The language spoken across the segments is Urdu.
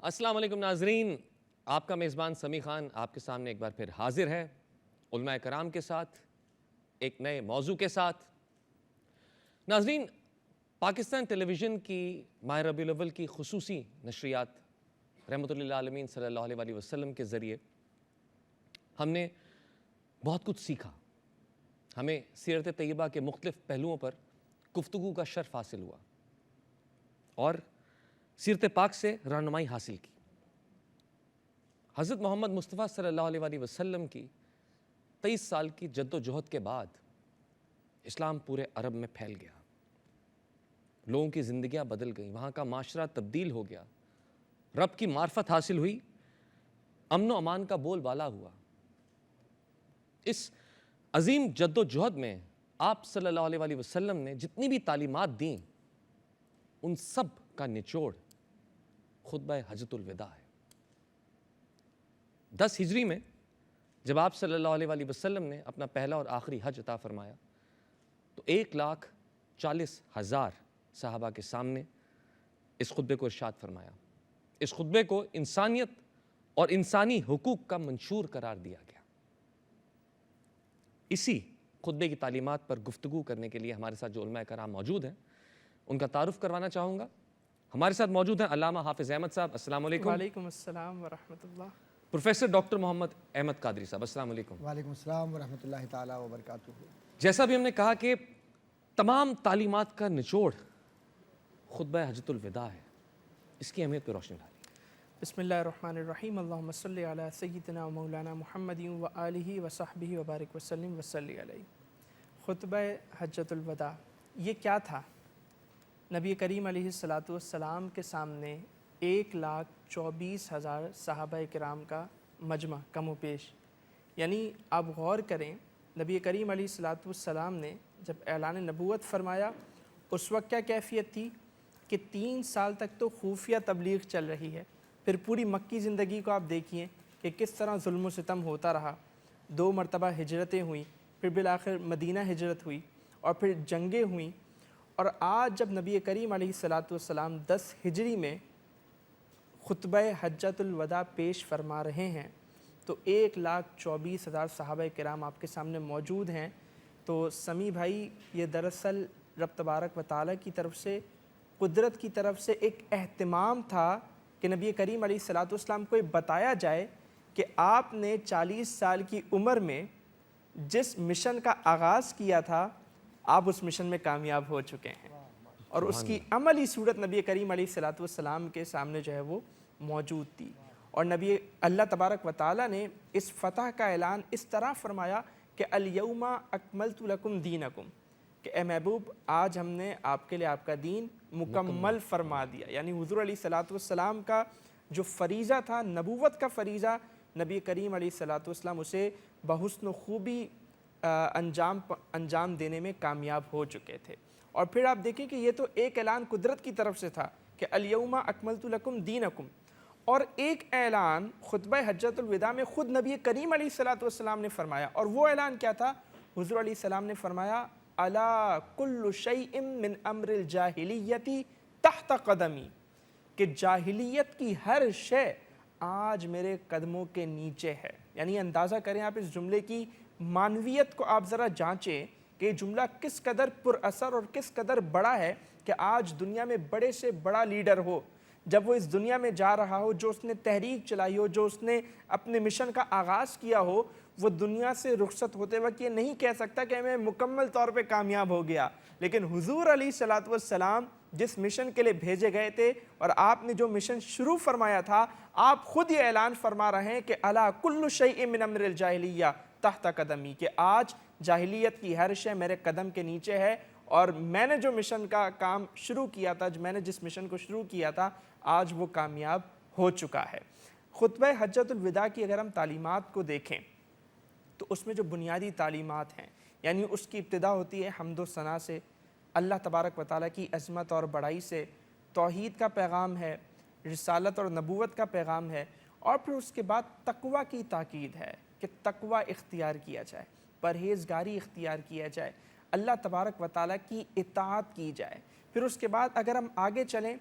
السلام علیکم ناظرین، آپ کا میزبان سمیع خان آپ کے سامنے ایک بار پھر حاضر ہے علماء کرام کے ساتھ ایک نئے موضوع کے ساتھ۔ ناظرین، پاکستان ٹیلی ویژن کی ماہ ربیع الاول کی خصوصی نشریات رحمۃ اللہ عالمین صلی اللہ علیہ وسلم کے ذریعے ہم نے بہت کچھ سیکھا، ہمیں سیرت طیبہ کے مختلف پہلوؤں پر گفتگو کا شرف حاصل ہوا اور سیرت پاک سے رہنمائی حاصل کی۔ حضرت محمد مصطفیٰ صلی اللہ علیہ وسلم کی 23 سال کی جد و جہد کے بعد اسلام پورے عرب میں پھیل گیا، لوگوں کی زندگیاں بدل گئیں، وہاں کا معاشرہ تبدیل ہو گیا، رب کی معرفت حاصل ہوئی، امن و امان کا بول بالا ہوا۔ اس عظیم جد و جہد میں آپ صلی اللہ علیہ وسلم نے جتنی بھی تعلیمات دیں ان سب کا نچوڑ خطبہ حجۃ الوداع ہے۔ 10 ہجری میں جب آپ صلی اللہ علیہ وسلم نے اپنا پہلا اور آخری حج عطا فرمایا تو 1,40,000 صحابہ کے سامنے اس خطبے کو ارشاد فرمایا۔ اس خطبے کو انسانیت اور انسانی حقوق کا منشور قرار دیا گیا۔ اسی خطبے کی تعلیمات پر گفتگو کرنے کے لیے ہمارے ساتھ جو علماء کرام موجود ہیں ان کا تعارف کروانا چاہوں گا۔ ہمارے ساتھ موجود ہیں علامہ حافظ احمد صاحب، السلام علیکم۔ وعلیکم السلام ورحمۃ اللہ۔ پروفیسر ڈاکٹر محمد احمد قادری صاحب، السلام علیکم۔ وعلیکم السلام ورحمۃ اللہ تعالیٰ وبرکاتہ۔ جیسا بھی ہم نے کہا کہ تمام تعلیمات کا نچوڑ خطبہ حجۃ الوداع ہے، اس کی اہمیت پہ روشنی ڈالی۔ بسم اللہ الرحمن الرحیم، اللہم صلی علی سیدنا و مولانا محمد و آلہ و صحبہ وبارک وسلم وصلی علیہ۔ خطبہ حجۃ الوداع یہ کیا تھا؟ نبی کریم علیہ السلام کے سامنے 1,24,000 صحابہ کرام کا مجمع کم و بیش، یعنی آپ غور کریں نبی کریم علیہ السلام نے جب اعلان نبوت فرمایا اس وقت کیا کیفیت تھی کہ 3 سال تک تو خفیہ تبلیغ چل رہی ہے، پھر پوری مکی زندگی کو آپ دیکھیے کہ کس طرح ظلم و ستم ہوتا رہا، 2 مرتبہ ہجرتیں ہوئیں، پھر بالآخر مدینہ ہجرت ہوئی اور پھر جنگیں ہوئیں، اور آج جب نبی کریم علیہ السلام 10 ہجری میں خطبہ حجۃ الوداع پیش فرما رہے ہیں تو 1,24,000 صحابہ کرام آپ کے سامنے موجود ہیں۔ تو سمیع بھائی، یہ دراصل رب تبارک و تعالیٰ کی طرف سے، قدرت کی طرف سے ایک اہتمام تھا کہ نبی کریم علیہ السلام کو یہ بتایا جائے کہ آپ نے 40 سال کی عمر میں جس مشن کا آغاز کیا تھا آپ اس مشن میں کامیاب ہو چکے ہیں، اور اس کی عملی صورت نبی کریم علیہ السلام کے سامنے جو ہے وہ موجود تھی۔ اور نبی اللہ تبارک و تعالیٰ نے اس فتح کا اعلان اس طرح فرمایا کہ الیوم اکملت لکم دینکم، کہ اے محبوب آج ہم نے آپ کے لیے آپ کا دین مکمل فرما دیا۔ یعنی حضور علیہ السلام کا جو فریضہ تھا، نبوت کا فریضہ، نبی کریم علیہ السلام اسے بحسن و خوبی انجام دینے میں کامیاب ہو چکے تھے۔ اور پھر آپ دیکھیں کہ یہ تو ایک اعلان قدرت کی طرف سے تھا کہ الیوم اکملت لکم دینکم، اور ایک اعلان خطبہ حجۃ الوداع میں خود نبی کریم علیہ السلام نے فرمایا، اور وہ اعلان کیا تھا؟ حضور علیہ السلام نے فرمایا الا کل شیء من امر الجاہلیت تحت قدمی، کہ جاہلیت کی ہر شے آج میرے قدموں کے نیچے ہے۔ یعنی اندازہ کریں آپ اس جملے کی معنویت کو، آپ ذرا جانچیں کہ یہ جملہ کس قدر پر اثر اور کس قدر بڑا ہے کہ آج دنیا میں بڑے سے بڑا لیڈر ہو، جب وہ اس دنیا میں جا رہا ہو، جو اس نے تحریک چلائی ہو، جو اس نے اپنے مشن کا آغاز کیا ہو، وہ دنیا سے رخصت ہوتے وقت یہ نہیں کہہ سکتا کہ میں مکمل طور پہ کامیاب ہو گیا۔ لیکن حضور علیہ السلام جس مشن کے لیے بھیجے گئے تھے اور آپ نے جو مشن شروع فرمایا تھا، آپ خود یہ اعلان فرما رہے ہیں کہ الا کل شیء من امر الجاہلیہ تحت قدمی، کہ آج جاہلیت کی ہر شے میرے قدم کے نیچے ہے، اور میں نے جو مشن کا کام شروع کیا تھا، میں نے جس مشن کو شروع کیا تھا، آج وہ کامیاب ہو چکا ہے۔ خطبہ حجۃ الوداع کی اگر ہم تعلیمات کو دیکھیں تو اس میں جو بنیادی تعلیمات ہیں، یعنی اس کی ابتدا ہوتی ہے حمد و ثنا سے، اللہ تبارک و تعالیٰ کی عظمت اور بڑائی سے، توحید کا پیغام ہے، رسالت اور نبوت کا پیغام ہے، اور پھر اس کے بعد تقوی کی تاکید ہے کہ تقوی اختیار کیا جائے، پرہیزگاری اختیار کیا جائے، اللہ تبارک و تعالیٰ کی اطاعت کی جائے۔ پھر اس کے بعد اگر ہم آگے چلیں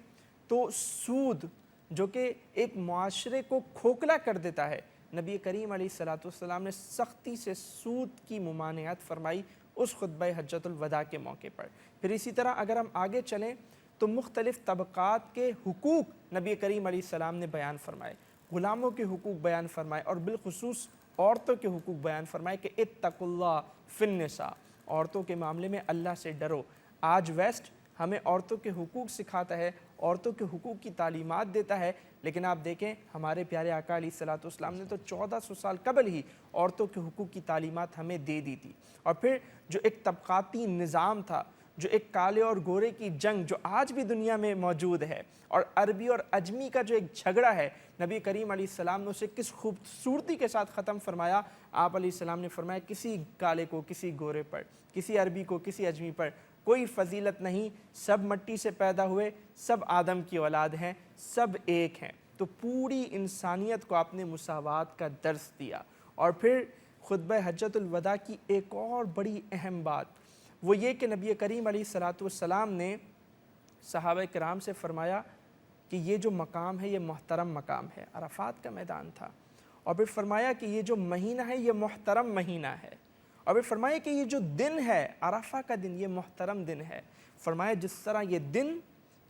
تو سود جو کہ ایک معاشرے کو کھوکھلا کر دیتا ہے، نبی کریم علیہ الصلوۃ والسلام نے سختی سے سود کی ممانعت فرمائی اس خطبہ حجۃ الوداع کے موقع پر۔ پھر اسی طرح اگر ہم آگے چلیں تو مختلف طبقات کے حقوق نبی کریم علیہ السلام نے بیان فرمائے، غلاموں کے حقوق بیان فرمائے، اور بالخصوص عورتوں کے حقوق بیان فرمائے کہ اتقوا اللہ فی النساء، عورتوں کے معاملے میں اللہ سے ڈرو۔ آج ویسٹ ہمیں عورتوں کے حقوق سکھاتا ہے، عورتوں کے حقوق کی تعلیمات دیتا ہے، لیکن آپ دیکھیں ہمارے پیارے آقا علیہ الصلوۃ والسلام نے تو 1400 سال قبل ہی عورتوں کے حقوق کی تعلیمات ہمیں دے دی تھی۔ اور پھر جو ایک طبقاتی نظام تھا، جو ایک کالے اور گورے کی جنگ جو آج بھی دنیا میں موجود ہے، اور عربی اور عجمی کا جو ایک جھگڑا ہے، نبی کریم علیہ السلام نے اسے کس خوبصورتی کے ساتھ ختم فرمایا۔ آپ علیہ السلام نے فرمایا کسی کالے کو کسی گورے پر، کسی عربی کو کسی عجمی پر کوئی فضیلت نہیں، سب مٹی سے پیدا ہوئے، سب آدم کی اولاد ہیں، سب ایک ہیں۔ تو پوری انسانیت کو آپ نے مساوات کا درس دیا۔ اور پھر خطبہ حجۃ الوداع کی ایک اور بڑی اہم بات وہ یہ کہ نبی کریم علیہ الصلوۃ والسلام نے صحابہ کرام سے فرمایا کہ یہ جو مقام ہے یہ محترم مقام ہے، عرفات کا میدان تھا، اور پھر فرمایا کہ یہ جو مہینہ ہے یہ محترم مہینہ ہے، اور پھر فرمایا کہ یہ جو دن ہے عرفہ کا دن یہ محترم دن ہے۔ فرمایا جس طرح یہ دن،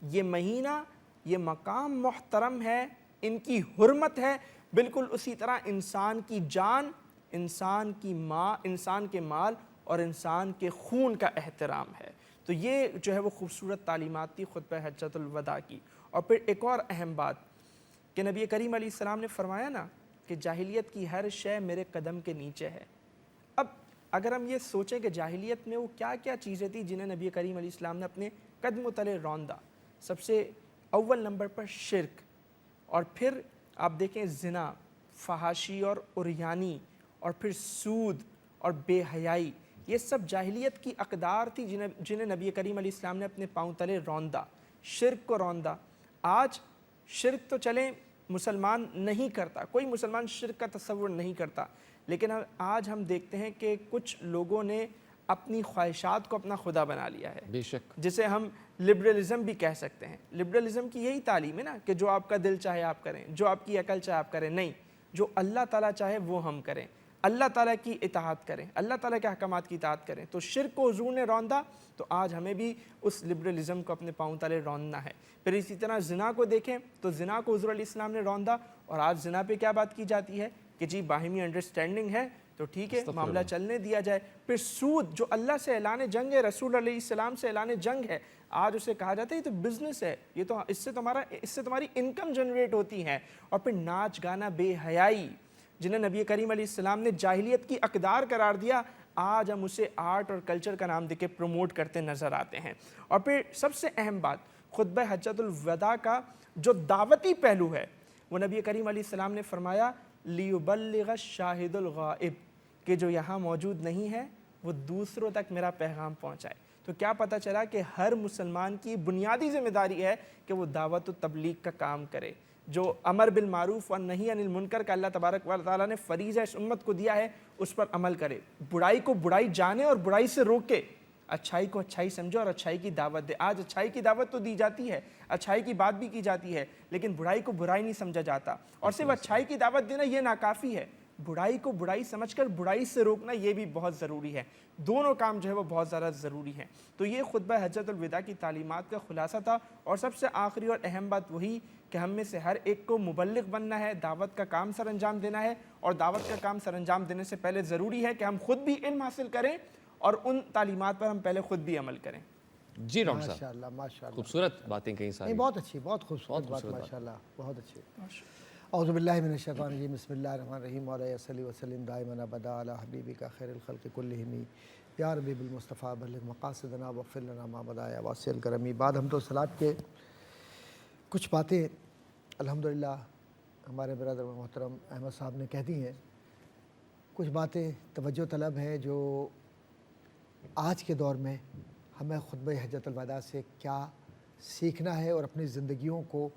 یہ مہینہ، یہ مقام محترم ہے، ان کی حرمت ہے، بالکل اسی طرح انسان کی جان، انسان کے مال اور انسان کے خون کا احترام ہے۔ تو یہ جو ہے وہ خوبصورت تعلیمات تھی خطبہ حجۃ الوداع کی۔ اور پھر ایک اور اہم بات کہ نبی کریم علیہ السلام نے فرمایا نا کہ جاہلیت کی ہر شے میرے قدم کے نیچے ہے۔ اب اگر ہم یہ سوچیں کہ جاہلیت میں وہ کیا کیا چیزیں تھیں جنہیں نبی کریم علیہ السلام نے اپنے قدم تلے روندا، سب سے اول نمبر پر شرک، اور پھر آپ دیکھیں زنا، فحاشی اور عریانی، اور پھر سود اور بے حیائی، یہ سب جاہلیت کی اقدار تھی جنہیں نبی کریم علیہ السلام نے اپنے پاؤں تلے روندا، شرک کو روندا۔ آج شرک تو چلیں مسلمان نہیں کرتا، کوئی مسلمان شرک کا تصور نہیں کرتا، لیکن آج ہم دیکھتے ہیں کہ کچھ لوگوں نے اپنی خواہشات کو اپنا خدا بنا لیا ہے، بے شک، جسے ہم لبرلزم بھی کہہ سکتے ہیں۔ لبرلزم کی یہی تعلیم ہے نا کہ جو آپ کا دل چاہے آپ کریں، جو آپ کی عقل چاہے آپ کریں، نہیں، جو اللہ تعالیٰ چاہے وہ ہم کریں، اللہ تعالیٰ کی اطاعت کریں، اللہ تعالیٰ کے احکامات کی اطاعت کریں۔ تو شرک کو حضور نے روندا، تو آج ہمیں بھی اس لبرلزم کو اپنے پاؤں تلے روندنا ہے۔ پھر اسی طرح زنا کو دیکھیں تو زنا کو حضور علیہ السلام نے روندا، اور آج زنا پہ کیا بات کی جاتی ہے کہ جی باہمی انڈرسٹینڈنگ ہے تو ٹھیک ہے معاملہ چلنے دیا جائے۔ پھر سود جو اللہ سے اعلان جنگ ہے، رسول علیہ السلام سے اعلان جنگ ہے، آج اسے کہا جاتا ہے یہ تو بزنس ہے، یہ تو اس سے تمہاری انکم جنریٹ ہوتی ہے۔ اور پھر ناچ گانا، بے حیائی، جنہیں نبی کریم علیہ السلام نے جاہلیت کی اقدار قرار دیا، آج ہم اسے آرٹ اور کلچر کا نام دے کے پروموٹ کرتے نظر آتے ہیں۔ اور پھر سب سے اہم بات خطبہ حجۃ الوداع کا جو دعوتی پہلو ہے، وہ نبی کریم علیہ السلام نے فرمایا لیبلغ الشاہد الغائب، کہ جو یہاں موجود نہیں ہے وہ دوسروں تک میرا پیغام پہنچائے۔ تو کیا پتہ چلا کہ ہر مسلمان کی بنیادی ذمہ داری ہے کہ وہ دعوت و تبلیغ کا کام کرے، جو امر بالمعروف و نہی عن المنکر کا اللہ تبارک و تعالیٰ نے فریضہ اس امت کو دیا ہے اس پر عمل کرے، برائی کو برائی جانے اور برائی سے روکے، اچھائی کو اچھائی سمجھو اور اچھائی کی دعوت دے۔ آج اچھائی کی دعوت تو دی جاتی ہے، اچھائی کی بات بھی کی جاتی ہے، لیکن برائی کو برائی نہیں سمجھا جاتا، اور صرف اچھائی کی دعوت دینا یہ ناکافی ہے، برائی کو برائی سمجھ کر برائی سے روکنا یہ بھی بہت ضروری ہے۔ دونوں کام جو ہے وہ بہت زیادہ ضروری ہیں۔ تو یہ خطبہ حجۃ الوداع کی تعلیمات کا خلاصہ تھا، اور سب سے آخری اور اہم بات وہی کہ ہم میں سے ہر ایک کو مبلغ بننا ہے، دعوت کا کام سر انجام دینا ہے، اور دعوت کا کام سر انجام دینے سے پہلے ضروری ہے کہ ہم خود بھی علم حاصل کریں اور ان تعلیمات پر ہم پہلے خود بھی عمل کریں۔ جی ڈاکٹر صاحب، ماشاءاللہ ماشاءاللہ، خوبصورت باتیں کہیں ساری، نہیں بہت اچھی، بہت خوبصورت بات، ماشاءاللہ بہت اچھی۔ اعوذ باللہ من الشیطان الرجیم، بسم اللہ الرحمن الرحیم، وعلیہ صلی وسلم دائما ابدا علی حبیبک خیر الخلق کلہم، یا ربی بالمصطفیٰ بلغ مقاصدنا واغفر لنا ما بدا یا واسع الکرم۔ بعد ہم تو صلاۃ کے کچھ باتیں الحمدللہ ہمارے برادر محترم احمد صاحب نے کہہ دی ہیں، کچھ باتیں توجہ طلب ہیں جو آج کے دور میں ہمیں خطبہ حجۃ الوداع سے کیا سیکھنا ہے اور اپنی زندگیوں کو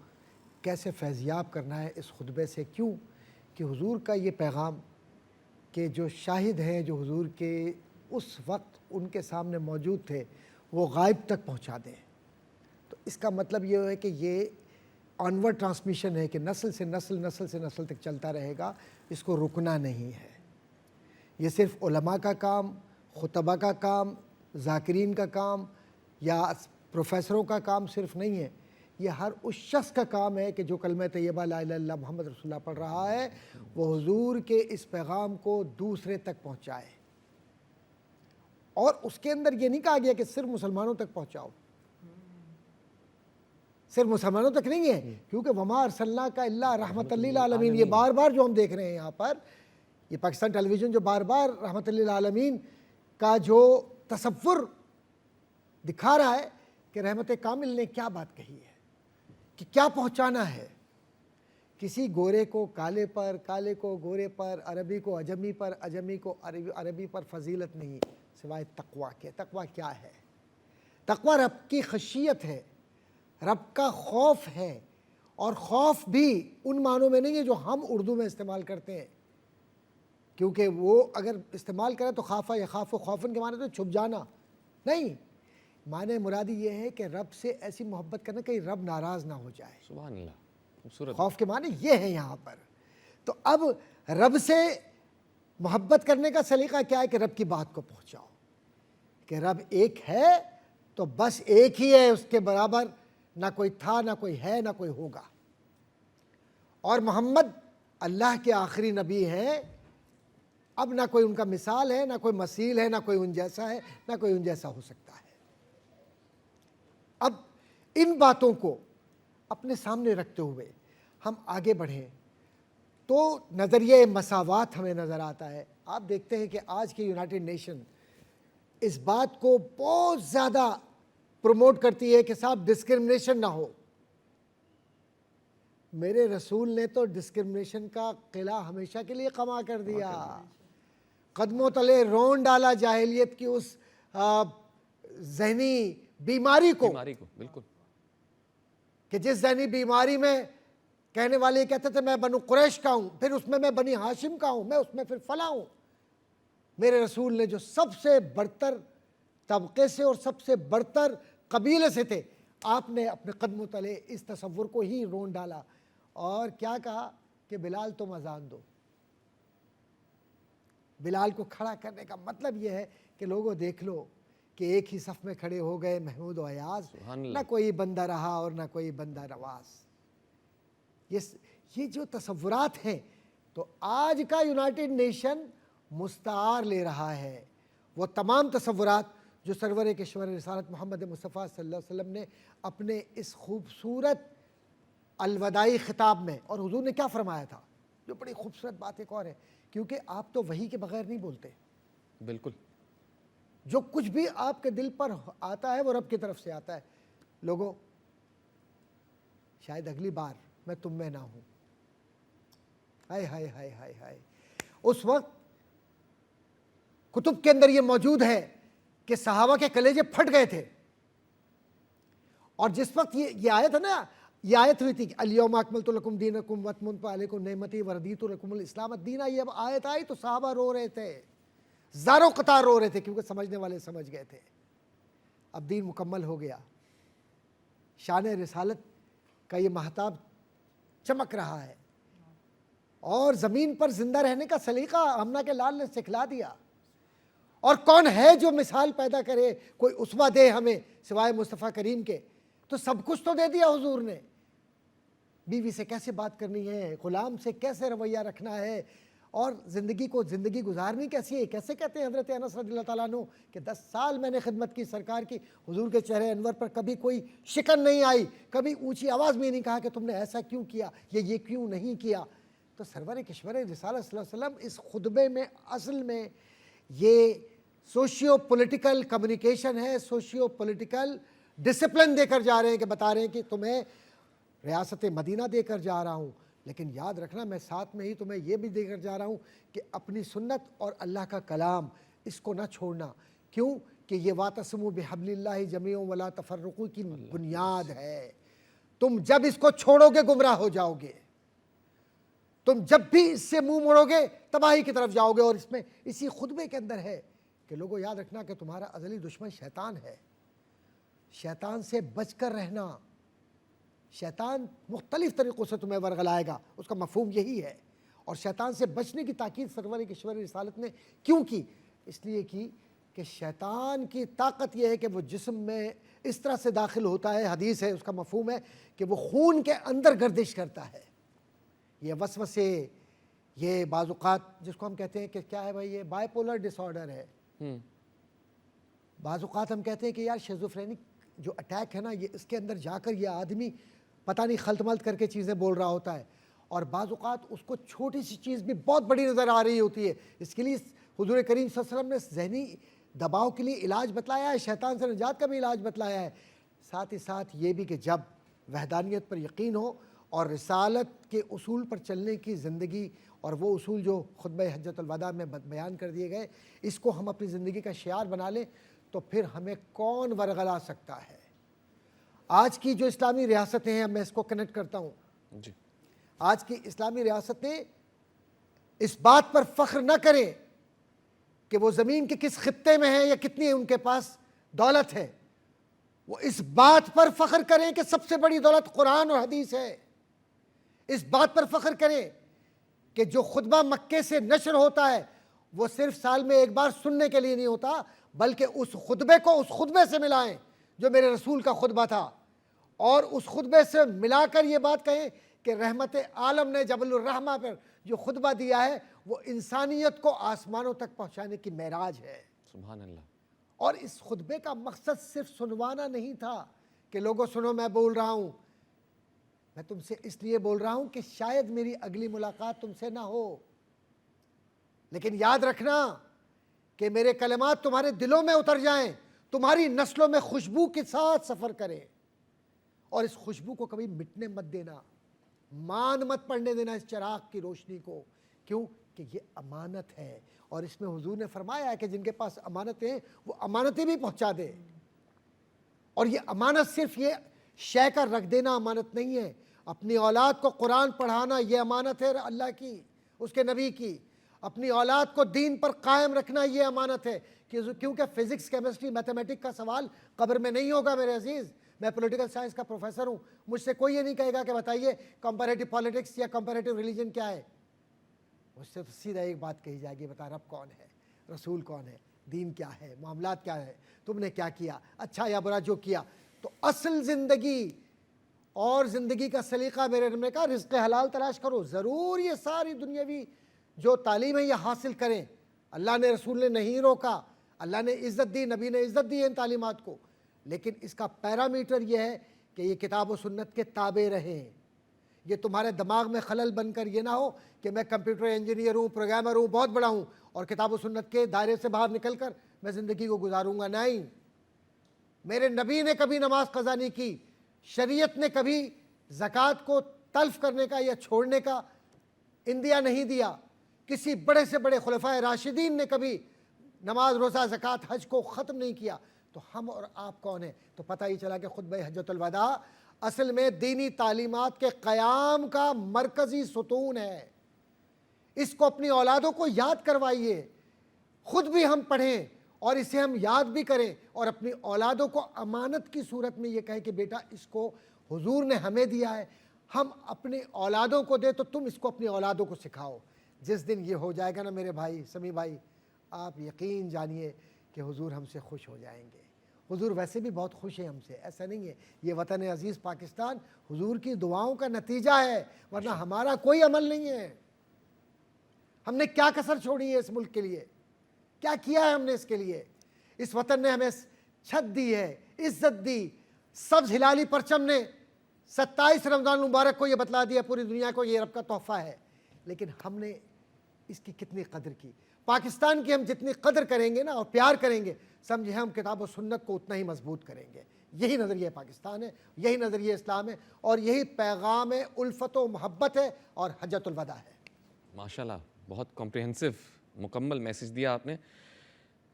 کیسے فیضیاب کرنا ہے اس خطبے سے، کیوں کہ حضور کا یہ پیغام کہ جو شاہد ہیں، جو حضور کے اس وقت ان کے سامنے موجود تھے، وہ غائب تک پہنچا دیں۔ تو اس کا مطلب یہ ہے کہ یہ آنورڈ ٹرانسمیشن ہے کہ نسل سے نسل، نسل سے نسل تک چلتا رہے گا، اس کو رکنا نہیں ہے۔ یہ صرف علماء کا کام، خطبہ کا کام، ذاکرین کا کام یا پروفیسروں کا کام صرف نہیں ہے، یہ ہر اس شخص کا کام ہے کہ جو کلمہ طیبہ لا الہ الا اللہ محمد رسول اللہ پڑھ رہا ہے، وہ حضور کے اس پیغام کو دوسرے تک پہنچائے۔ اور اس کے اندر یہ نہیں کہا گیا کہ صرف مسلمانوں تک پہنچاؤ، صرف مسلمانوں تک نہیں ہے، کیونکہ وما ارسلناک الا رحمۃ للعالمین، یہ بار بار جو ہم دیکھ رہے ہیں یہاں پر، یہ پاکستان ٹیلی ویژن جو بار بار رحمۃ للعالمین کا جو تصور دکھا رہا ہے کہ رحمت کامل نے کیا بات کہی ہے، کہ کیا پہنچانا ہے۔ کسی گورے کو کالے پر، کالے کو گورے پر، عربی کو عجمی پر، عجمی کو عربی پر فضیلت نہیں سوائے تقویٰ کے۔ تقویٰ کیا ہے؟ تقویٰ رب کی خشیت ہے، رب کا خوف ہے، اور خوف بھی ان معنوں میں نہیں ہے جو ہم اردو میں استعمال کرتے ہیں، کیونکہ وہ اگر استعمال کریں تو خافہ یخاف خوفن کے معنی تو چھپ جانا نہیں، معنی مرادی یہ ہے کہ رب سے ایسی محبت کرنا کہ رب ناراض نہ ہو جائے۔ سبحان اللہ، خوبصورت۔ خوف کے معنی یہ ہے یہاں پر۔ تو اب رب سے محبت کرنے کا سلیقہ کیا ہے کہ رب کی بات کو پہنچاؤ، کہ رب ایک ہے تو بس ایک ہی ہے، اس کے برابر نہ کوئی تھا، نہ کوئی ہے، نہ کوئی ہوگا، اور محمد اللہ کے آخری نبی ہیں، اب نہ کوئی ان کا مثال ہے، نہ کوئی مثیل ہے، نہ کوئی ان جیسا ہے، نہ کوئی ان جیسا ہو سکتا ہے۔ اب ان باتوں کو اپنے سامنے رکھتے ہوئے ہم آگے بڑھیں تو نظریہ مساوات ہمیں نظر آتا ہے۔ آپ دیکھتے ہیں کہ آج کے یونائٹڈ نیشن اس بات کو بہت زیادہ پروموٹ کرتی ہے کہ صاحب ڈسکرمنیشن نہ ہو۔ میرے رسول نے تو ڈسکرمنیشن کا قلعہ ہمیشہ کے لیے قمع کر دیا، قدموں تلے رون ڈالا جاہلیت کی اس ذہنی بیماری کو، بالکل، کہ جس ذہنی بیماری میں کہنے والے کہتے تھے میں بنو قریش کا ہوں، پھر اس میں بنی ہاشم کا ہوں، میں اس میں پھر فلاں ہوں۔ میرے رسول نے جو سب سے برتر طبقے سے اور سب سے برتر قبیلے سے تھے، آپ نے اپنے قدموں تلے اس تصور کو ہی رون ڈالا، اور کیا کہا کہ بلال تم اذان دو۔ بلال کو کھڑا کرنے کا مطلب یہ ہے کہ لوگوں دیکھ لو کہ ایک ہی صف میں کھڑے ہو گئے محمود و ایاز، نہ کوئی بندہ رہا اور نہ کوئی بندہ نواز۔ یہ جو تصورات ہیں، تو آج کا یونائٹڈ نیشن مستعار لے رہا ہے وہ تمام تصورات جو سرور کشور رسالت محمد مصطفیٰ صلی اللہ علیہ وسلم نے اپنے اس خوبصورت الوداعی خطاب میں، اور حضور نے کیا فرمایا تھا، جو بڑی خوبصورت بات ایک اور ہے، کیونکہ آپ تو وحی کے بغیر نہیں بولتے، بالکل، جو کچھ بھی آپ کے دل پر آتا ہے وہ رب کی طرف سے آتا ہے۔ لوگوں، شاید اگلی بار میں تم میں نہ ہوں، ہائے ہائے ہائے ہائے ہائے۔ اس وقت کتب کے اندر یہ موجود ہے کہ صحابہ کے کلیجے پھٹ گئے تھے، اور جس وقت یہ آیت ہے نا، یہ آیت ہوئی تھی کہ الیوم اکملت لکم دینکم واتممت علیکم نعمتی ورضیت لکم الاسلام دینا، یہ اب آیت آئی تو صحابہ رو رہے تھے، زاروں قطار رو رہے تھے، کیونکہ سمجھنے والے سمجھ گئے تھے اب دین مکمل ہو گیا، شان رسالت کا یہ مہتاب چمک رہا ہے، اور زمین پر زندہ رہنے کا سلیقہ آمنہ کے لال نے سکھلا دیا۔ اور کون ہے جو مثال پیدا کرے، کوئی اسوہ دے ہمیں سوائے مصطفیٰ کریم کے؟ تو سب کچھ تو دے دیا حضور نے، بیوی سے کیسے بات کرنی ہے، غلام سے کیسے رویہ رکھنا ہے، اور زندگی کو زندگی گزارنی کیسی ہے۔ کیسے کہتے ہیں حضرت انس رضی اللہ تعالیٰ عنہ کہ 10 سال میں نے خدمت کی سرکار کی، حضور کے چہرے انور پر کبھی کوئی شکن نہیں آئی، کبھی اونچی آواز میں نہیں کہا کہ تم نے ایسا کیوں کیا، یہ کیوں نہیں کیا۔ تو سرور کشور رسالت صلی اللہ علیہ وسلم اس خطبے میں اصل میں یہ سوشیو پولیٹیکل کمیونیکیشن ہے، سوشیو پولیٹیکل ڈسپلن دے کر جا رہے ہیں، کہ بتا رہے ہیں کہ تمہیں ریاست مدینہ دے کر جا رہا ہوں، لیکن یاد رکھنا میں ساتھ میں ہی تمہیں یہ بھی دے کر جا رہا ہوں کہ اپنی سنت اور اللہ کا کلام اس کو نہ چھوڑنا۔ کیوں کہ یہ وَاعْتَصِمُوا بِحَبْلِ اللَّهِ جَمِيعًا وَلَا تَفَرَّقُوا کی بنیاد ہے۔ تم جب اس کو چھوڑو گے گمراہ ہو جاؤ گے، تم جب بھی اس سے منہ موڑو گے تباہی کی طرف جاؤ گے۔ اور اس میں اسی خطبے کے اندر ہے کہ لوگوں یاد رکھنا کہ تمہارا ازلی دشمن شیطان ہے، شیطان سے بچ کر رہنا، شیطان مختلف طریقوں سے تمہیں ورغلائے گا، اس کا مفہوم یہی ہے۔ اور شیطان سے بچنے کی تاکید سرور کشور رسالت نے کیوں کی؟ اس لیے کی کہ شیطان کی طاقت یہ ہے کہ وہ جسم میں اس طرح سے داخل ہوتا ہے، حدیث ہے، اس کا مفہوم ہے کہ وہ خون کے اندر گردش کرتا ہے۔ یہ وسوسے، یہ بعض اوقات جس کو ہم کہتے ہیں کہ کیا ہے بھائی، یہ بائی پولر ڈس آرڈر ہے۔ بعض اوقات ہم کہتے ہیں کہ یار شیزوفرینک جو اٹیک ہے نا، یہ اس کے اندر جا کر یہ آدمی پتہ نہیں خلط ملط کر کے چیزیں بول رہا ہوتا ہے، اور بعض اوقات اس کو چھوٹی سی چیز بھی بہت بڑی نظر آ رہی ہوتی ہے۔ اس کے لیے حضور کریم صلی اللہ علیہ وسلم نے ذہنی دباؤ کے لیے علاج بتلایا ہے، شیطان سے نجات کا بھی علاج بتلایا ہے، ساتھ ہی ساتھ یہ بھی کہ جب وحدانیت پر یقین ہو اور رسالت کے اصول پر چلنے کی زندگی، اور وہ اصول جو خطبہ حجۃ الوداع میں بیان کر دیے گئے، اس کو ہم اپنی زندگی کا شعار بنا لیں تو پھر ہمیں کون ورغلا سکتا ہے۔ آج کی جو اسلامی ریاستیں ہیں، میں اس کو کنیکٹ کرتا ہوں، جی آج کی اسلامی ریاستیں اس بات پر فخر نہ کریں کہ وہ زمین کے کس خطے میں ہیں یا کتنی ان کے پاس دولت ہے، وہ اس بات پر فخر کریں کہ سب سے بڑی دولت قرآن اور حدیث ہے۔ اس بات پر فخر کریں کہ جو خطبہ مکے سے نشر ہوتا ہے وہ صرف سال میں ایک بار سننے کے لیے نہیں ہوتا، بلکہ اس خطبے کو اس خطبے سے ملائیں جو میرے رسول کا خطبہ تھا، اور اس خطبے سے ملا کر یہ بات کہیں کہ رحمت عالم نے جبل الرحمہ پر جو خطبہ دیا ہے وہ انسانیت کو آسمانوں تک پہنچانے کی معراج ہے۔ سبحان اللہ۔ اور اس خطبے کا مقصد صرف سنوانا نہیں تھا کہ لوگوں سنو میں بول رہا ہوں، میں تم سے اس لیے بول رہا ہوں کہ شاید میری اگلی ملاقات تم سے نہ ہو، لیکن یاد رکھنا کہ میرے کلمات تمہارے دلوں میں اتر جائیں، تمہاری نسلوں میں خوشبو کے ساتھ سفر کریں، اور اس خوشبو کو کبھی مٹنے مت دینا، ماند مت پڑنے دینا اس چراغ کی روشنی کو۔ کیوں کہ یہ امانت ہے، اور اس میں حضور نے فرمایا ہے کہ جن کے پاس امانتیں ہیں وہ امانتیں بھی پہنچا دے۔ اور یہ امانت صرف یہ شے کر رکھ دینا امانت نہیں ہے، اپنی اولاد کو قرآن پڑھانا یہ امانت ہے اللہ کی، اس کے نبی کی۔ اپنی اولاد کو دین پر قائم رکھنا یہ امانت ہے، کیونکہ فزکس، کیمسٹری، میتھمیٹک کا سوال قبر میں نہیں ہوگا میرے عزیز۔ میں پولیٹیکل سائنس کا پروفیسر ہوں، مجھ سے کوئی یہ نہیں کہے گا کہ بتائیے کمپیریٹیو پالیٹکس یا کمپیریٹیو ریلیجن کیا ہے، مجھ سے تو سیدھا ایک بات کہی جائے گی، بتا رب کون ہے، رسول کون ہے، دین کیا ہے، معاملات کیا ہے، تم نے کیا کیا، اچھا یا برا جو کیا۔ تو اصل زندگی اور زندگی کا سلیقہ میرے رب نے کہا رزق حلال تلاش کرو، ضرور یہ ساری دنیاوی جو تعلیم ہے یہ حاصل کریں، اللہ نے رسول نے نہیں روکا، اللہ نے عزت دی، نبی نے عزت دی ان تعلیمات کو، لیکن اس کا پیرامیٹر یہ ہے کہ یہ کتاب و سنت کے تابع رہیں۔ یہ تمہارے دماغ میں خلل بن کر یہ نہ ہو کہ میں کمپیوٹر انجینئر ہوں، پروگرامر ہوں، بہت بڑا ہوں، اور کتاب و سنت کے دائرے سے باہر نکل کر میں زندگی کو گزاروں گا۔ نہیں، میرے نبی نے کبھی نماز قضا نہیں کی، شریعت نے کبھی زکوٰۃ کو تلف کرنے کا یا چھوڑنے کا اندیا نہیں دیا، کسی بڑے سے بڑے خلفائے راشدین نے کبھی نماز، روزہ، زکوٰۃ، حج کو ختم نہیں کیا۔ تو ہم اور آپ کون ہیں؟ تو پتہ ہی چلا کہ خطبہ حجۃ الوداع اصل میں دینی تعلیمات کے قیام کا مرکزی ستون ہے۔ اس کو اپنی اولادوں کو یاد کروائیے، خود بھی ہم پڑھیں اور اسے ہم یاد بھی کریں، اور اپنی اولادوں کو امانت کی صورت میں یہ کہیں کہ بیٹا اس کو حضور نے ہمیں دیا ہے، ہم اپنی اولادوں کو دے تو تم اس کو اپنی اولادوں کو سکھاؤ۔ جس دن یہ ہو جائے گا نا میرے بھائی، سمیع بھائی، آپ یقین جانیے کہ حضور ہم سے خوش ہو جائیں گے۔ حضور ویسے بھی بہت خوش ہیں ہم سے، ایسا نہیں ہے، یہ وطن عزیز پاکستان حضور کی دعاؤں کا نتیجہ ہے، ورنہ ہمارا کوئی عمل نہیں ہے۔ ہم نے کیا کسر چھوڑی ہے اس ملک کے لیے، کیا کیا ہے ہم نے اس کے لیے؟ اس وطن نے ہمیں چھت دی ہے، عزت دی، سبز ہلالی پرچم نے 27 رمضان المبارک کو یہ بتلا دیا پوری دنیا کو یہ رب کا تحفہ ہے، لیکن ہم نے اس کی کتنی قدر کی؟ پاکستان کی ہم جتنی قدر کریں گے نا اور پیار کریں گے، سمجھے ہم کتاب و سنت کو اتنا ہی مضبوط کریں گے۔ یہی نظریہ پاکستان ہے، یہی نظریہ اسلام ہے، اور یہی پیغام الفت و محبت ہے اور حجۃ الوداع ہے۔ ماشاءاللہ، بہت کمپریہنسو مکمل میسج دیا آپ نے۔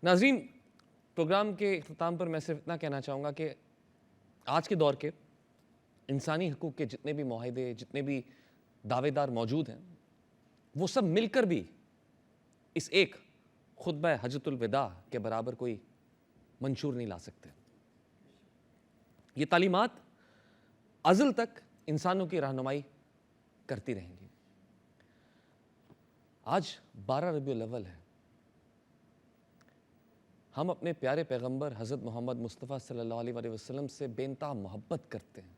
ناظرین، پروگرام کے اختتام پر میں صرف اتنا کہنا چاہوں گا کہ آج کے دور کے انسانی حقوق کے جتنے بھی معاہدے، جتنے بھی دعوے دار موجود ہیں، وہ سب مل کر بھی اس ایک خطبہ حجۃ الوداع کے برابر کوئی منشور نہیں لا سکتے۔ یہ تعلیمات ازل تک انسانوں کی رہنمائی کرتی رہیں گی۔ آج 12 ربیع الاول ہے، ہم اپنے پیارے پیغمبر حضرت محمد مصطفیٰ صلی اللہ علیہ وسلم سے بے انتہا محبت کرتے ہیں۔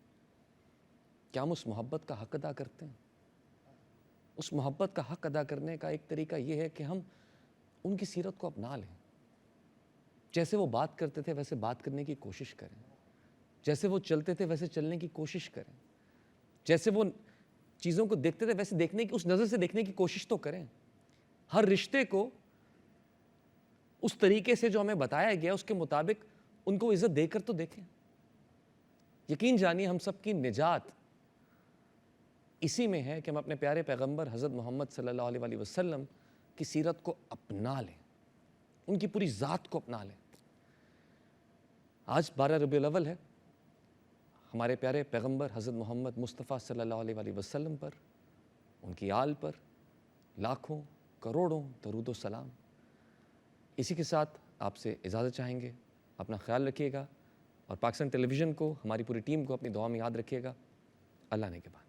کیا ہم اس محبت کا حق ادا کرتے ہیں؟ اس محبت کا حق ادا کرنے کا ایک طریقہ یہ ہے کہ ہم ان کی سیرت کو اپنا لیں، جیسے وہ بات کرتے تھے ویسے بات کرنے کی کوشش کریں، جیسے وہ چلتے تھے ویسے چلنے کی کوشش کریں، جیسے وہ چیزوں کو دیکھتے تھے ویسے دیکھنے کی، اس نظر سے دیکھنے کی کوشش تو کریں۔ ہر رشتے کو اس طریقے سے جو ہمیں بتایا گیا اس کے مطابق ان کو عزت دے کر تو دیکھیں۔ یقین جانیے ہم سب کی نجات اسی میں ہے کہ ہم اپنے پیارے پیغمبر حضرت محمد صلی اللہ علیہ وسلم کی سیرت کو اپنا لیں، ان کی پوری ذات کو اپنا لیں۔ آج 12 ربیع الاول ہے، ہمارے پیارے پیغمبر حضرت محمد مصطفیٰ صلی اللہ علیہ وسلم پر، ان کی آل پر لاکھوں کروڑوں درود و سلام۔ اسی کے ساتھ آپ سے اجازت چاہیں گے، اپنا خیال رکھیے گا اور پاکستان ٹیلی ویژن کو، ہماری پوری ٹیم کو اپنی دعا میں یاد رکھیے گا۔ اللہ نے کے بعد۔